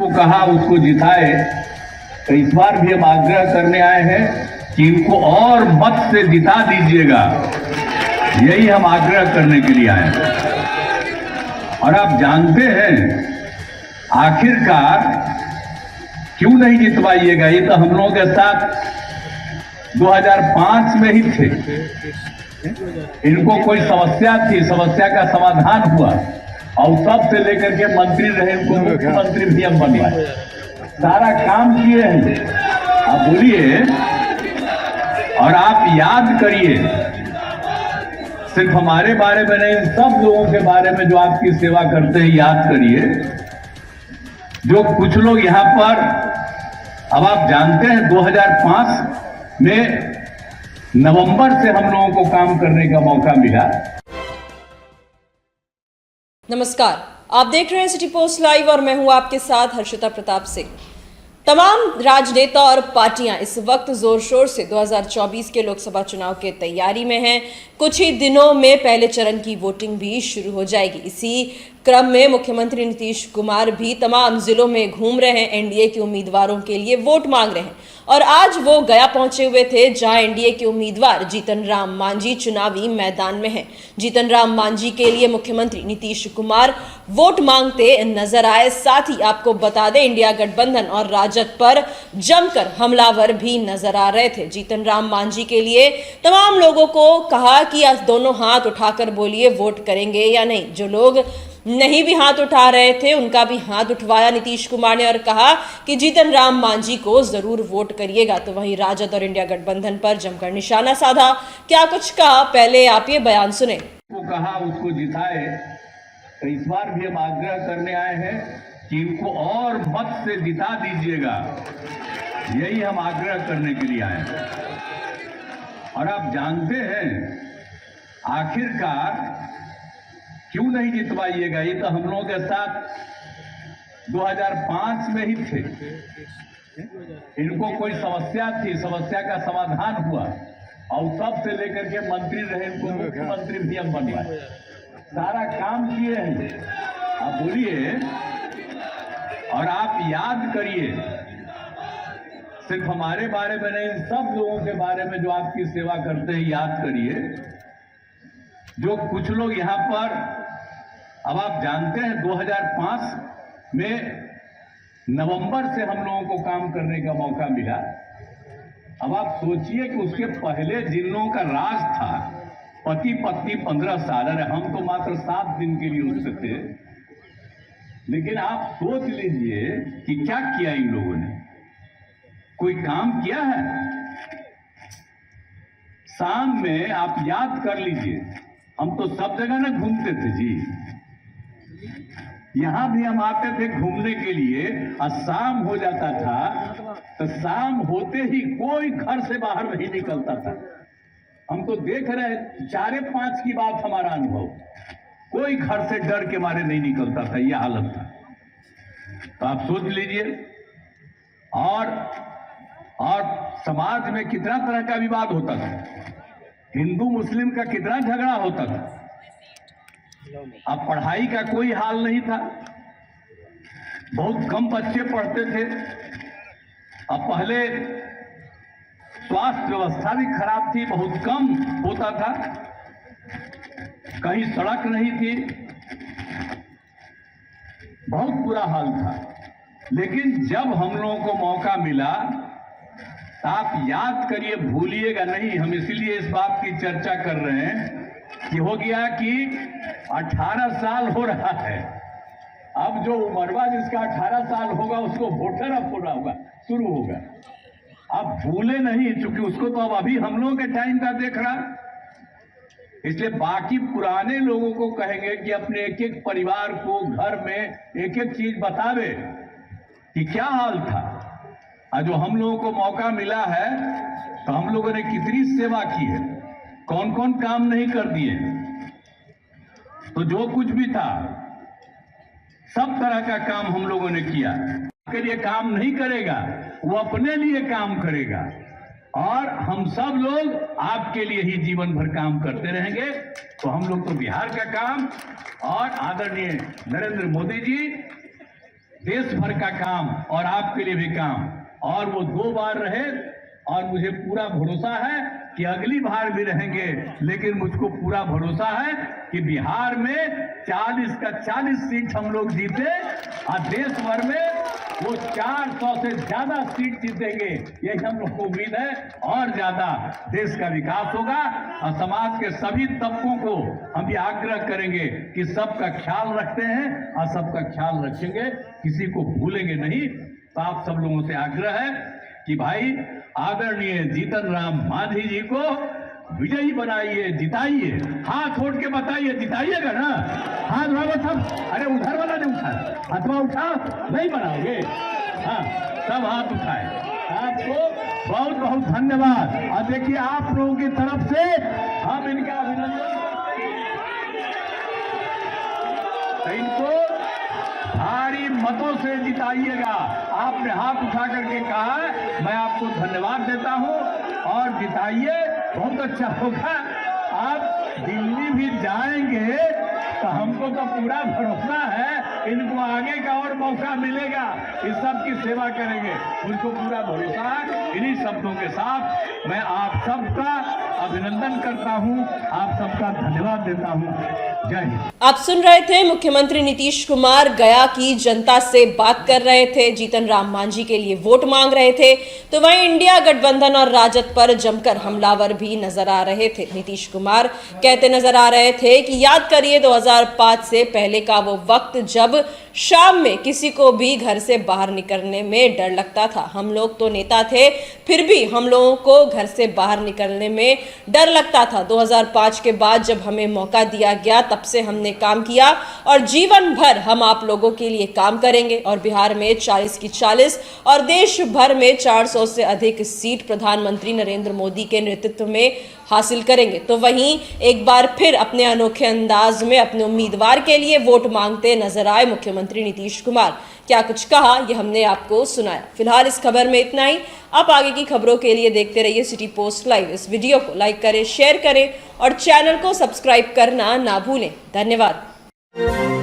को कहा उसको जिताए, तो इस बार भी हम आग्रह करने आए हैं कि इनको और मत से जिता दीजिएगा। यही हम आग्रह करने के लिए आए हैं। और आप जानते हैं आखिरकार क्यों नहीं जितवाइएगा? ये तो हम लोगों के साथ 2005 में ही थे। इनको कोई समस्या थी, समस्या का समाधान हुआ और तब से लेकर के मंत्री रहे, इनको मुख्यमंत्री भी हम बनवाए, सारा काम किए हैं। आप बोलिए और आप याद करिए, सिर्फ हमारे बारे में नहीं, सब लोगों के बारे में जो आपकी सेवा करते हैं याद करिए। जो कुछ लोग यहां पर, अब आप जानते हैं 2005 में नवंबर से हम लोगों को काम करने का मौका मिला। नमस्कार, आप देख रहे हैं सिटी पोस्ट लाइव और मैं हूं आपके साथ हर्षिता प्रताप सिंह। तमाम राजनेता और पार्टियां इस वक्त जोर शोर से 2024 के लोकसभा चुनाव के तैयारी में हैं। कुछ ही दिनों में पहले चरण की वोटिंग भी शुरू हो जाएगी। इसी क्रम में मुख्यमंत्री नीतीश कुमार भी तमाम जिलों में घूम रहे हैं, एनडीए के उम्मीदवारों के लिए वोट मांग रहे हैं। और आज वो गया पहुंचे हुए थे, जहां एनडीए के उम्मीदवार जीतन राम मांझी चुनावी मैदान में हैं। जीतन राम मांझी के लिए मुख्यमंत्री नीतीश कुमार वोट मांगते नजर आए। साथ ही आपको बता दें, इंडिया गठबंधन और राजद पर जमकर हमलावर भी नजर आ रहे थे। जीतन राम मांझी के लिए तमाम लोगों को कहा कि आज दोनों हाथ उठाकर बोलिए वोट करेंगे या नहीं। जो लोग नहीं भी हाथ उठा रहे थे उनका भी हाथ उठवाया नीतीश कुमार ने और कहा कि जीतन राम मांझी को जरूर वोट करिएगा। तो वहीं राजद और इंडिया गठबंधन पर जमकर निशाना साधा। क्या कुछ कहा, पहले आप ये बयान सुने। को कहा उसको जिताए, तो इस बार भी हम आग्रह करने आए हैं कि इनको और मत से जिता दीजिएगा। यही हम आग्रह करने के लिए आए हैं। और आप जानते हैं आखिरकार क्यों नहीं जितवाइएगा? ये तो हम लोगों के साथ 2005 में ही थे। इनको कोई समस्या थी, समस्या का समाधान हुआ और तब से लेकर के मंत्री रहे, इनको मुख्यमंत्री भी हम बनवाए, सारा काम किए हैं। आप बोलिए और आप याद करिए, सिर्फ हमारे बारे में नहीं, सब लोगों के बारे में जो आपकी सेवा करते हैं याद करिए। जो कुछ लोग यहां पर, अब आप जानते हैं 2005 में नवंबर से हम लोगों को काम करने का मौका मिला। अब आप सोचिए कि उसके पहले जिन लोगों का राज था, पति पत्नी 15 साल, अरे हम तो मात्र 7 दिन के लिए उससे थे। लेकिन आप सोच लीजिए कि क्या किया इन लोगों ने, कोई काम किया है? शाम में आप याद कर लीजिए, हम तो सब जगह ना घूमते थे जी, यहां भी हम आते थे घूमने के लिए। और शाम हो जाता था तो शाम होते ही कोई घर से बाहर नहीं निकलता था। हम तो देख रहे 4-5 की बात, हमारा अनुभव, कोई घर से डर के मारे नहीं निकलता था, यह हालत था। तो आप सोच लीजिए। और समाज में कितना तरह का विवाद होता था, हिंदू मुस्लिम का कितना झगड़ा होता था। अब पढ़ाई का कोई हाल नहीं था, बहुत कम बच्चे पढ़ते थे। अब पहले स्वास्थ्य व्यवस्था भी खराब थी, बहुत कम होता था, कहीं सड़क नहीं थी, बहुत बुरा हाल था। लेकिन जब हम लोगों को मौका मिला, तो आप याद करिए, भूलिएगा नहीं, हम इसीलिए इस बात की चर्चा कर रहे हैं कि हो गया कि 18 साल हो रहा है। अब जो उम्रवा जिसका 18 साल होगा उसको वोटर अब होगा, शुरू होगा। अब भूले नहीं, चूंकि उसको तो अब अभी हम लोगों के टाइम का देख रहा, इसलिए बाकी पुराने लोगों को कहेंगे कि अपने एक एक परिवार को घर में एक एक चीज बतावे कि क्या हाल था। और जो हम लोगों को मौका मिला है, तो हम लोगों ने कितनी सेवा की है, कौन कौन काम नहीं कर दिए। तो जो कुछ भी था सब तरह का काम हम लोगों ने किया। के लिए काम नहीं करेगा, वो अपने लिए काम करेगा। और हम सब लोग आपके लिए ही जीवन भर काम करते रहेंगे। तो हम लोग तो बिहार का काम, और आदरणीय नरेंद्र मोदी जी देश भर का काम और आपके लिए भी काम, और वो 2 बार रहे और मुझे पूरा भरोसा है कि अगली बार भी रहेंगे। लेकिन मुझको पूरा भरोसा है कि बिहार में 40 का 40 सीट हम लोग जीते और देश भर में वो 400 से ज्यादा सीट जीतेंगे, यही हम लोग को उम्मीद है। और ज्यादा देश का विकास होगा और समाज के सभी तबकों को हम ये आग्रह करेंगे कि सबका ख्याल रखते हैं और सबका ख्याल रखेंगे, किसी को भूलेंगे नहीं। तो आप सब लोगों से आग्रह है कि भाई आदरणीय जीतन राम मांझी जी को विजयी बनाइए, जिताइए। हाथ उठ के बताइए, जिताइएगा ना? हाथ उठाओ सब। अरे उधर वाला नहीं उठाए, हाथवा उठाओ, नहीं बनाओगे? हाँ, सब हाथ उठाए। आपको बहुत बहुत धन्यवाद। और देखिए आप लोगों की तरफ से हम इनका अभिनंदन करते हैं। इनको भारी मतों से जिताइएगा। आपने हाथ उठा करके कहा है, मैं आपको धन्यवाद देता हूं और जिताइए, बहुत अच्छा होगा। आप दिल्ली भी जाएंगे तो हमको तो पूरा भरोसा है इनको आगे का और मौका मिलेगा, इस सब की सेवा करेंगे, उनको पूरा भरोसा है। इन्हीं शब्दों के साथ मैं आप सबका अभिनंदन करता हूं, आप सबका धन्यवाद देता हूं। जय हिंद। आप सुन रहे थे मुख्यमंत्री नीतीश कुमार गया की जनता से बात कर रहे थे, जीतन राम मांझी के लिए वोट मांग रहे थे। तो वहीं इंडिया गठबंधन और राजद पर जमकर हमलावर भी नजर आ रहे थे। नीतीश कुमार कहते नजर आ रहे थे कि याद करिए 2005 से पहले का वो वक्त जब शाम में किसी को भी घर से बाहर निकलने में डर लगता था। हम लोग तो नेता थे, फिर भी हम लोगों को घर से बाहर निकलने में डर लगता था। 2005 के बाद जब हमें मौका दिया गया तब से हमने काम किया और जीवन भर हम आप लोगों के लिए काम करेंगे। और बिहार में 40 की 40 और देश भर में 400 से अधिक सीट प्रधानमंत्री नरेंद्र मोदी के नेतृत्व में हासिल करेंगे। तो वहीं एक बार फिर अपने अनोखे अंदाज में अपने उम्मीदवार के लिए वोट मांगते नजर आए मुख्यमंत्री नीतीश कुमार। क्या कुछ कहा ये हमने आपको सुनाया। फिलहाल इस खबर में इतना ही। आप आगे की खबरों के लिए देखते रहिए सिटी पोस्ट लाइव। इस वीडियो को लाइक करें, शेयर करें और चैनल को सब्सक्राइब करना ना भूलें। धन्यवाद।